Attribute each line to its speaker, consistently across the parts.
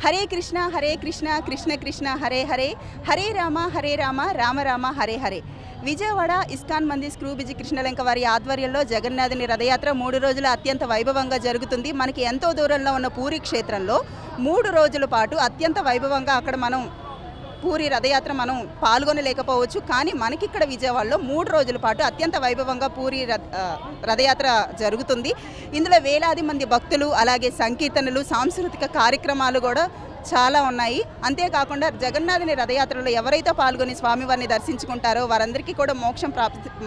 Speaker 1: Hare Krishna Krishna Krishna Hare Hare Hare Rama Rama Rama Hare Hare. Vijayawada ISKCON Mandir screw bridge Krishnalanka వారి ఆధ్వర్యంలో జగన్నాథుని రథయాత్ర 3 రోజుల అత్యంత వైభవంగా జరుగుతుంది. మనకి ఎంతో దూరంలో ఉన్న పూరి క్షేత్రంలో 3 రోజుల పాటు అత్యంత వైభవంగా అక్కడ మనం పూరి రథయాత్ర మనం పాల్గొనలేకపోవచ్చు. కానీ మనకి ఇక్కడ విజయవాడలో 3 రోజుల పాటు అత్యంత వైభవంగా పూరి రథయాత్ర జరుగుతుంది. ఇందులో వేలాది మంది భక్తులు, అలాగే సంకీర్తనలు, సాంస్కృతిక కార్యక్రమాలు కూడా చాలా ఉన్నాయి. అంతేకాకుండా జగన్నాథుని రథయాత్రలో ఎవరైతే పాల్గొని స్వామివారిని దర్శించుకుంటారో వారందరికీ కూడా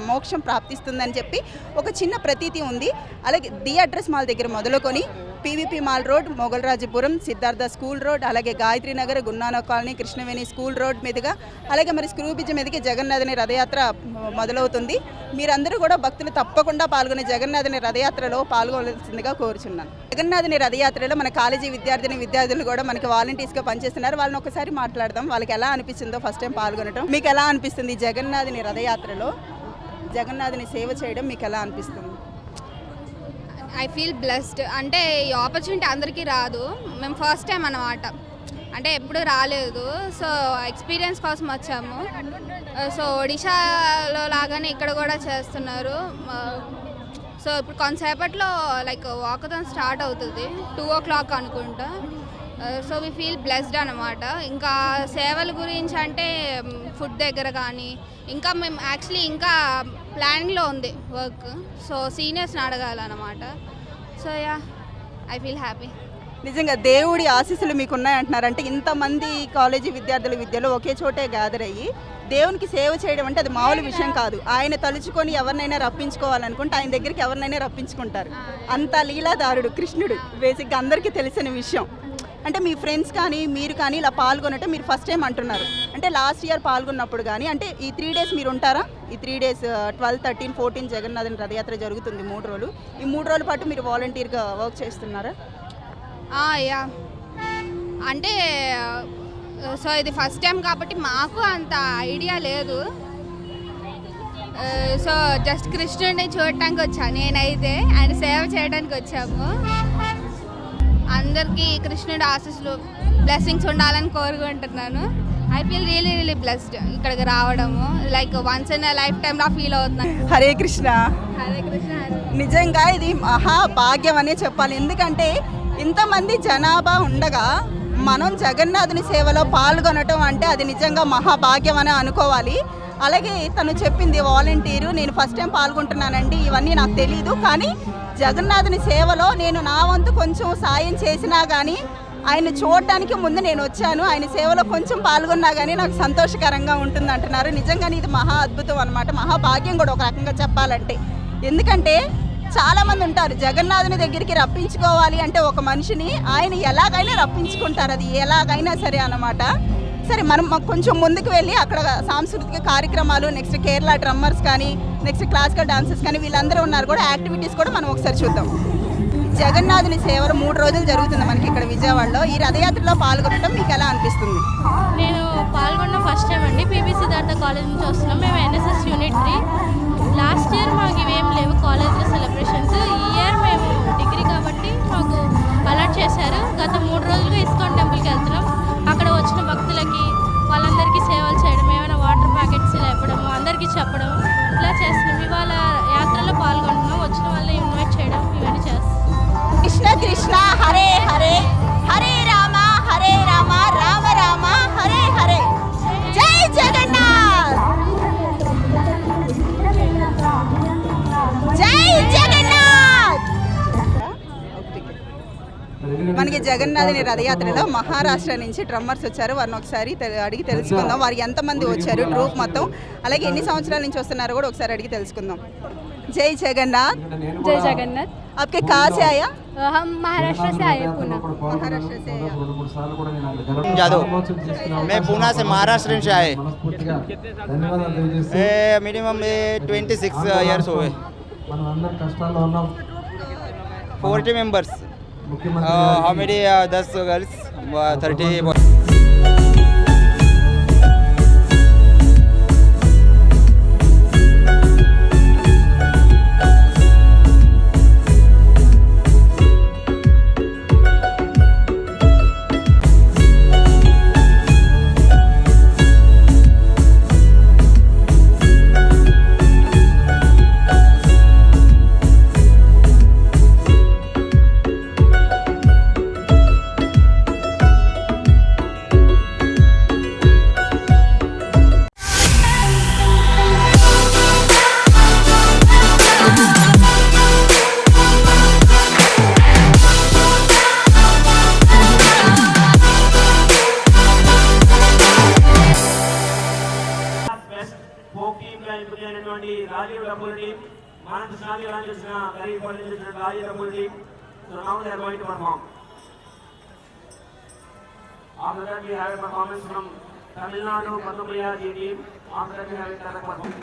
Speaker 1: మోక్షం ప్రాప్తిస్తుందని చెప్పి ఒక చిన్న ప్రతీతి ఉంది. అలాగే ది అడ్రస్ మాల్ దగ్గర మొదలుకొని PVP mall road, Mogalrajapuram, Siddhartha school road, అలాగే గాయత్రి నగర్, గున్నానో కాలనీ, కృష్ణవేణి స్కూల్ రోడ్ మీదుగా అలాగే మరి స్క్రూ బ్రిడ్జ్ మీదకి జగన్నాథుని రథయాత్ర మొదలవుతుంది. మీరందరూ కూడా భక్తులు తప్పకుండా పాల్గొనే జగన్నాథుని రథయాత్రలో పాల్గొనాల్సిందిగా కోరుచున్నాను. జగన్నాథుని రథయాత్రలో మన కాలేజీ విద్యార్థులు కూడా మనకి వాలంటీర్స్గా పనిచేస్తున్నారు. వాళ్ళని ఒకసారి మాట్లాడదాం. వాళ్ళకి ఎలా అనిపిస్తుందో ఫస్ట్ టైం పాల్గొనడం. మీకు ఎలా అనిపిస్తుంది జగన్నాథుని రథయాత్రలో జగన్నాథుని సేవ చేయడం మీకు ఎలా అనిపిస్తుంది?
Speaker 2: I feel blessed. అంటే ఈ ఆపర్చునిటీ అందరికీ రాదు. మేము ఫస్ట్ టైం అన్నమాట, అంటే ఎప్పుడు రాలేదు. సో ఎక్స్పీరియన్స్ కోసం వచ్చాము. సో ఒడిశాలో లాగానే ఇక్కడ కూడా చేస్తున్నారు. సో ఇప్పుడు కొంతసేపట్లో లైక్ వాకథాన్ స్టార్ట్ అవుతుంది, 2 o'clock అనుకుంటా. సో వి ఫీల్ బ్లెస్డ్ అనమాట. ఇంకా సేవల గురించి అంటే ఫుడ్ దగ్గర కానీ ఇంకా మేము యాక్చువల్లీ ఇంకా ప్లానింగ్లో ఉంది వర్క్. సో సీనియర్స్ని అడగాలన్నమాట. So yeah, I feel happy.
Speaker 1: నిజంగా దేవుడి ఆశీస్సులు మీకు ఉన్నాయంటున్నారంటే ఇంతమంది కాలేజీ విద్యలో ఒకే చోటే గ్యాదర్ అయ్యి దేవునికి సేవ చేయడం అంటే అది మామూలు విషయం కాదు. ఆయన తలుచుకొని ఎవరినైనా రప్పించుకోవాలనుకుంటే ఆయన దగ్గరికి ఎవరినైనా రప్పించుకుంటారు. అంత లీలాదారుడు కృష్ణుడు. బేసిక్గా అందరికీ తెలిసిన విషయం. అంటే మీ ఫ్రెండ్స్ కానీ మీరు కానీ ఇలా పాల్గొనటం మీరు ఫస్ట్ టైం అంటున్నారు. అంటే లాస్ట్ ఇయర్ పాల్గొన్నప్పుడు కానీ అంటే ఈ 3 days మీరు ఉంటారా? ఈ 3 days 12, 13, 14 జగన్నాథుని రథయాత్ర జరుగుతుంది 3 రోజులు. ఈ 3 రోజుల పాటు మీరు వాలంటీర్గా వర్క్ చేస్తున్నారా?
Speaker 2: యా, అంటే సో ఇది ఫస్ట్ టైం కాబట్టి మాకు అంత ఐడియా లేదు. సో జస్ట్ కృష్ణుడిని చూడటానికి వచ్చాను నేనైతే. ఆయన సేవ చేయడానికి వచ్చాము. అందరికీ కృష్ణుడి ఆశీస్సులు, బ్లెస్సింగ్స్ ఉండాలని కోరుకుంటున్నాను. ఐ ఫీల్ రియలీ బ్లెస్డ్ ఇక్కడికి రావడము. Like once in a life టైంలో ఫీల్ అవుతున్నాను.
Speaker 1: హరే కృష్ణ.
Speaker 2: హరే కృష్ణ.
Speaker 1: నిజంగా ఇది మహాభాగ్యం అనే చెప్పాలి. ఎందుకంటే ఇంతమంది జనాభా ఉండగా మనం జగన్నాథుని సేవలో పాల్గొనటం అంటే అది నిజంగా మహాభాగ్యం అని అనుకోవాలి. అలాగే తను చెప్పింది వాలంటీరు, నేను ఫస్ట్ టైం పాల్గొంటున్నానండి, ఇవన్నీ నాకు తెలీదు. కానీ జగన్నాథుని సేవలో నేను నా వంతు కొంచెం సాయం చేసినా కానీ ఆయన చూడడానికి ముందు నేను వచ్చాను. ఆయన సేవలో కొంచెం పాల్గొన్నా కానీ నాకు సంతోషకరంగా ఉంటుంది అంటున్నారు. నిజంగానే ఇది మహా అద్భుతం అనమాట, మహాభాగ్యం కూడా ఒక రకంగా చెప్పాలంటే. ఎందుకంటే చాలామంది ఉంటారు జగన్నాథుని దగ్గరికి రప్పించుకోవాలి అంటే ఒక మనిషిని ఆయన ఎలాగైనా రప్పించుకుంటారు, అది ఎలాగైనా సరే అన్నమాట. సరే, మనం కొంచెం ముందుకు వెళ్ళి అక్కడ సాంస్కృతిక కార్యక్రమాలు, నెక్స్ట్ కేరళ డ్రమ్మర్స్ కానీ, నెక్స్ట్ క్లాసికల్ డాన్సర్స్ కానీ వీళ్ళందరూ ఉన్నారు కూడా, యాక్టివిటీస్ కూడా మనం ఒకసారి చూద్దాం. జగన్నాథుని సేవలు 3 రోజులు జరుగుతుంది మనకి ఇక్కడ విజయవాడలో. ఈ రథయాత్రలో పాల్గొనడం మీకు ఎలా అనిపిస్తుంది?
Speaker 3: నేను పాల్గొన్న ఫస్ట్ టైం అండి. పీవీ సిద్ధార్థ కాలేజ్ నుంచి వస్తున్నాం. మేము ఎన్ఎస్ఎస్ యూనిట్ 3. లాస్ట్ ఇయర్ మాకు ఇవేం లేవు కాలేజ్లో సెలబ్రేషన్స్. ఈ ఇయర్ మేము డిగ్రీ కాబట్టి మాకు అలాట్ చేశారు. గత 3 రోజులుగా ఇస్కాన్ టెంపుల్కి వెళ్తున్నాం. అక్కడ వచ్చిన భక్తులకి వాళ్ళందరికీ సేవలు చేయడం, ఏమైనా వాటర్ ప్యాకెట్స్ ఇలా ఇవ్వడము, అందరికీ చెప్పడం, ఇలా చేస్తున్నాం. ఇవాళ యాత్రలో పాల్గొంటున్నాం. వచ్చిన వాళ్ళని ఇన్వైట్ చేయడం, ఇవన్నీ చేస్తాం.
Speaker 1: కృష్ణ కృష్ణ హరే హరే హరే రామ రామ రామ హరే హరే. జై జగన్నాథ్, జై జగన్నాథ్. మనకి జగన్నాథుని రథయాత్రలో మహారాష్ట్ర నుంచి డ్రమ్మర్స్ వచ్చారు. వారిని ఒకసారి అడిగి తెలుసుకుందాం. వారు ఎంతమంది వచ్చారు, ట్రూప్ మొత్తం, అలాగే ఎన్ని సంవత్సరాల నుంచి వస్తున్నారో కూడా ఒకసారి అడిగి తెలుసుకుందాం. जय जगन्नाथ.
Speaker 3: जय जगन्नाथ.
Speaker 1: आपके कहाँ से आया?
Speaker 3: हम महाराष्ट्र से आए, पुणे।
Speaker 1: महाराष्ट्र से आया.
Speaker 4: जादव. मैं पुणे से महाराष्ट्र से आए. मिनिमम 26 years हो गए. 40 members. How many? 10 girls, 30 boys.
Speaker 5: the Rajiv Rampur team. Manan Krishna Lan Krishna, very important Rajiv Rampur team. So now they are going to perform. After that, we have a performance from Tamil Nadu Pathupriya Ji team. After that, we have a Kanak performance.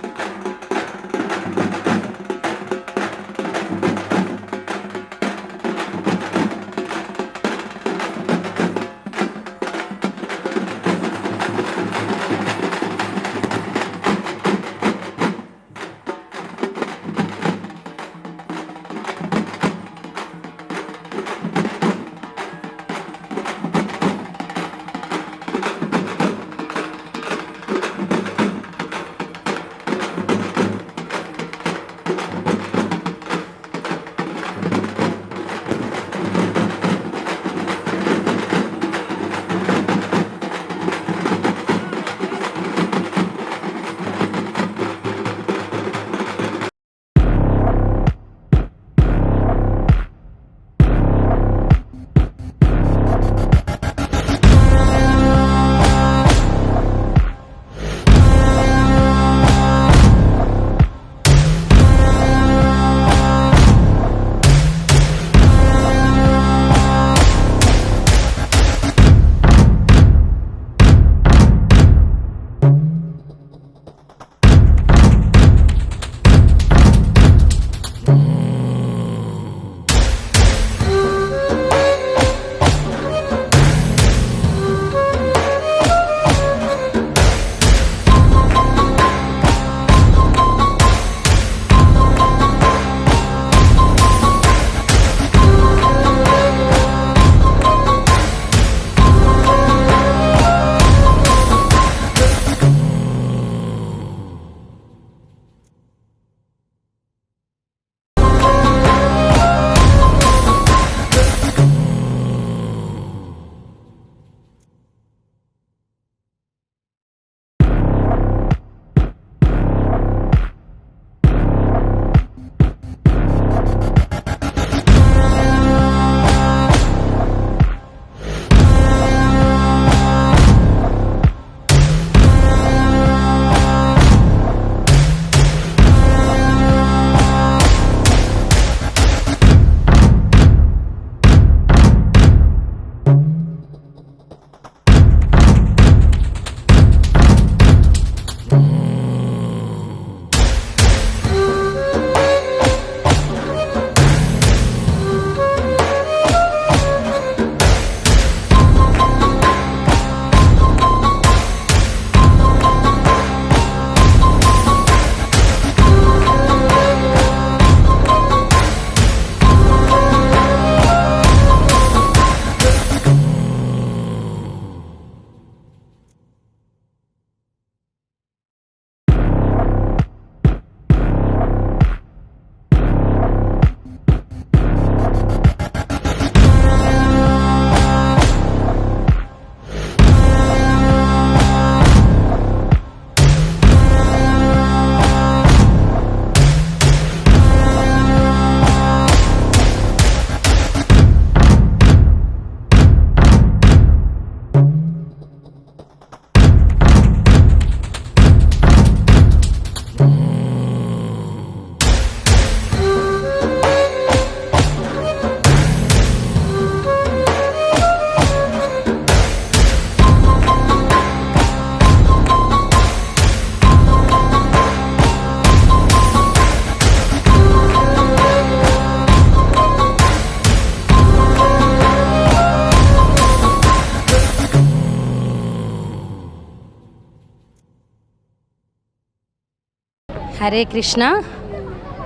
Speaker 6: Hare Krishna.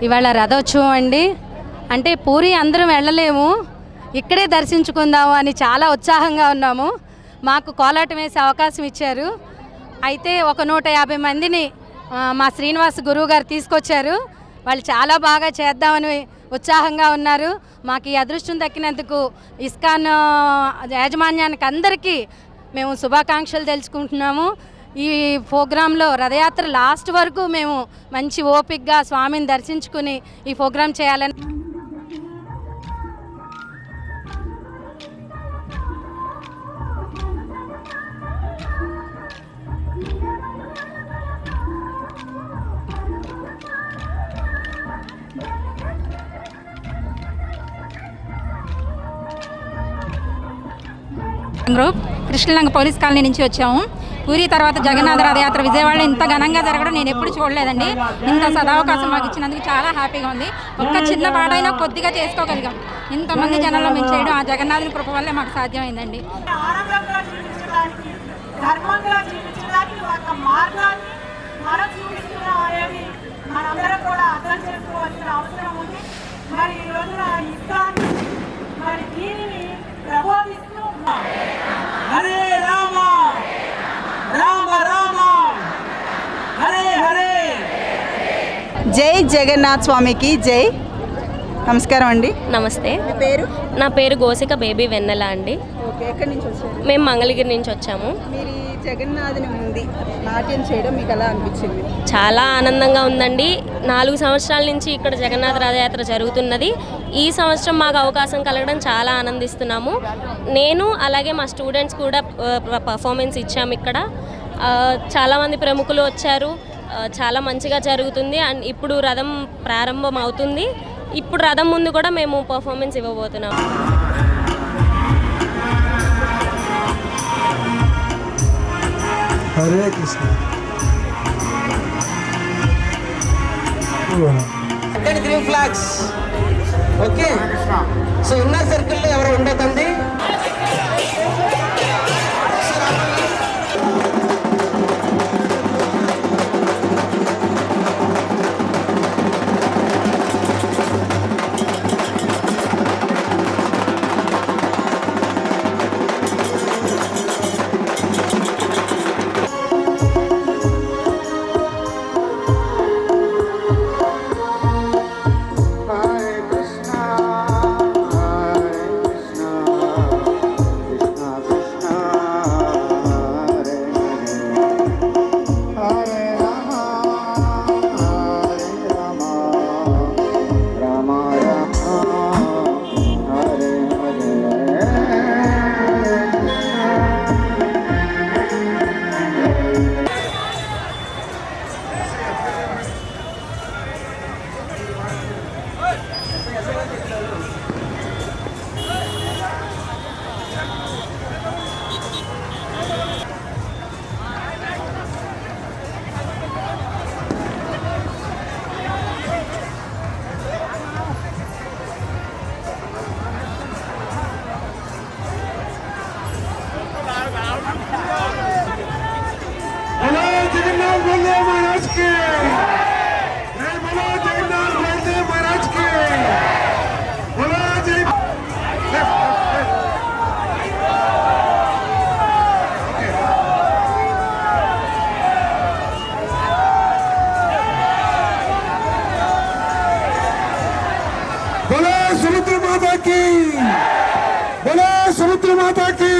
Speaker 6: ఇవాళ రథోత్సవం అండి. అంటే పూరి అందరం వెళ్ళలేము, ఇక్కడే దర్శించుకుందాము అని చాలా ఉత్సాహంగా ఉన్నాము. మాకు కోలాటం వేసే అవకాశం ఇచ్చారు. అయితే ఒక 150 మందిని మా శ్రీనివాస్ గురువు గారు తీసుకొచ్చారు. వాళ్ళు చాలా బాగా చేద్దామని ఉత్సాహంగా ఉన్నారు. మాకు ఈ అదృష్టం దక్కినందుకు ఇస్కాన్ యాజమాన్యానికి అందరికీ మేము శుభాకాంక్షలు తెలుసుకుంటున్నాము. ఈ ప్రోగ్రాంలో రథయాత్ర లాస్ట్ వరకు మేము మంచి ఓపికగా స్వామిని దర్శించుకుని ఈ ప్రోగ్రాం చేయాలని
Speaker 7: గ్రూప్ కృష్ణలంక పోలీస్ కాలనీ నుంచి వచ్చాము. పూరి తర్వాత జగన్నాథ రథయాత్ర విజయవాడలో ఇంత ఘనంగా జరగడం నేను ఎప్పుడు చూడలేదండి. ఇంత సదావకాశం మాకు ఇచ్చినందుకు చాలా హ్యాపీగా ఉంది. ఒక్క చిన్న పాటైనా కొద్దిగా చేసుకోగలిగాం. ఇంతమంది జనంలో మేము చేయడం ఆ జగన్నాథుని కృప వల్లే మాకు సాధ్యమైందండి.
Speaker 8: ఆనందంగా జీవించడానికి, ధర్మంగా జీవించడానికి ఒక మార్గాన్ని మనం చూపిస్తున్నాం అనేది మనందరం కూడా అర్థం చేసుకోవాల్సిన అవసరం ఉంది. మరి ఈ రోజున ఇస్కాన్ మరి దీనిని ప్రబోధిస్తూ హరే రామ రామ రామ హరే హరే.
Speaker 1: జై జగన్నాథ్ స్వామికి జై. నమస్కారం అండి.
Speaker 9: నమస్తే,
Speaker 1: మీ పేరు?
Speaker 9: నా పేరు గోసిక బేబీ వెన్నెల అండి.
Speaker 1: ఓకే, ఎక్కడి నుంచి వచ్చారు?
Speaker 9: మేము మంగళగిరి నుంచి వచ్చాము.
Speaker 1: మీరు ఈ జగన్నాథుని ముందు నాట్యం చేయడం మీకు ఎలా అనిపించింది?
Speaker 9: చాలా ఆనందంగా ఉందండి. 4 సంవత్సరాల నుంచి ఇక్కడ జగన్నాథ రథయాత్ర జరుగుతున్నది. ఈ సంవత్సరం మాకు అవకాశం కలగడం చాలా ఆనందిస్తున్నాము. నేను అలాగే మా స్టూడెంట్స్ కూడా పర్ఫార్మెన్స్ ఇచ్చాము ఇక్కడ. చాలామంది ప్రముఖులు వచ్చారు. చాలా మంచిగా జరుగుతుంది. అండ్ ఇప్పుడు రథం ప్రారంభం అవుతుంది. ఇప్పుడు రథం ముందు కూడా మేము పర్ఫార్మెన్స్ ఇవ్వబోతున్నాము.
Speaker 10: Hare Krishna.
Speaker 11: Green flags. Okay, so inner సర్కిల్లో ఎవరు ఉండదండి.
Speaker 10: बोलो समुद्र माता की, बोलो समुद्र माता की.